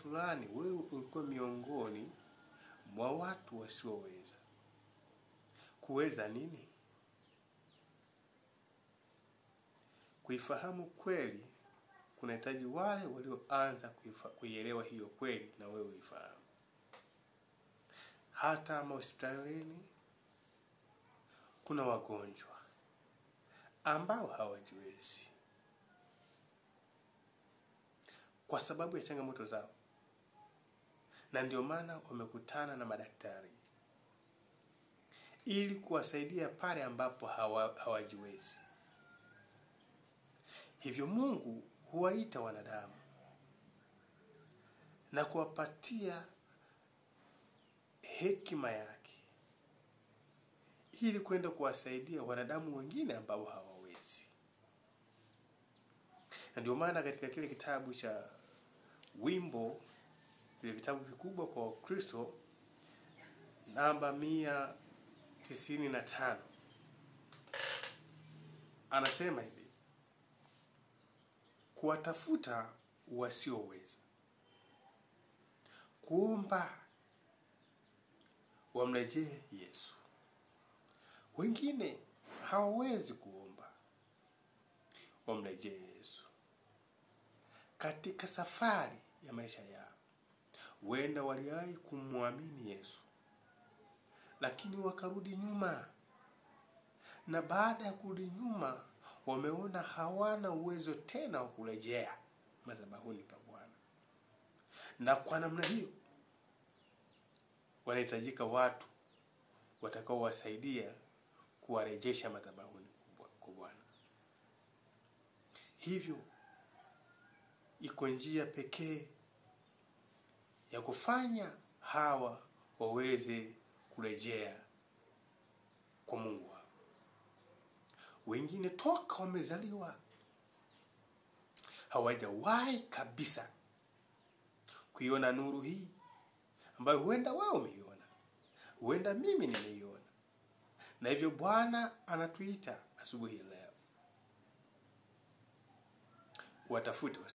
fulani wewe ulikuwa miongoni mwa watu wasioweza. Kuweza nini? Kuifahamu kweli kunahitaji wale walioanza kuielewa hiyo kweli na wewe uifahamu. Hata hospitalini kuna wagonjwa ambao hawajiwezi kwa sababu ya changamoto zao, na ndio maana wamekutana na madaktari ili kuwasaidia pale ambapo hawajiwezi. Hivyo Mungu huwaita wanadamu na kuwapatia hekima yake ili kwenda kuwasaidia wanadamu wengine ambao hawawezi. Na ndio maana katika kile kitabu cha Wimbo, vile vitabu vikubwa kwa Kristo, namba 195, anasema hivi: kuwatafuta wasioweza, kuomba wamrejee Yesu. Wengine hawawezi kuomba wamrejee Yesu. Katika safari ya maisha yao, wenda waliwahi kumwamini Yesu, lakini wakarudi nyuma. Na baada ya kurudi nyuma, wameona hawana uwezo tena wa kurejea madhabahuni pa Bwana. Na kwa namna hiyo, wanahitajika watu watakao wasaidia kuwarejesha madhabahuni kwa Bwana. Hivyo iko njia pekee ya kufanya hawa waweze kurejea kwa Mungu wao. Wengine toka wamezaliwa hawajawahi kabisa kuiona nuru hii ambayo huenda wao umeiona, huenda mimi nimeiona. Na hivyo Bwana anatuita asubuhi leo kuwatafuta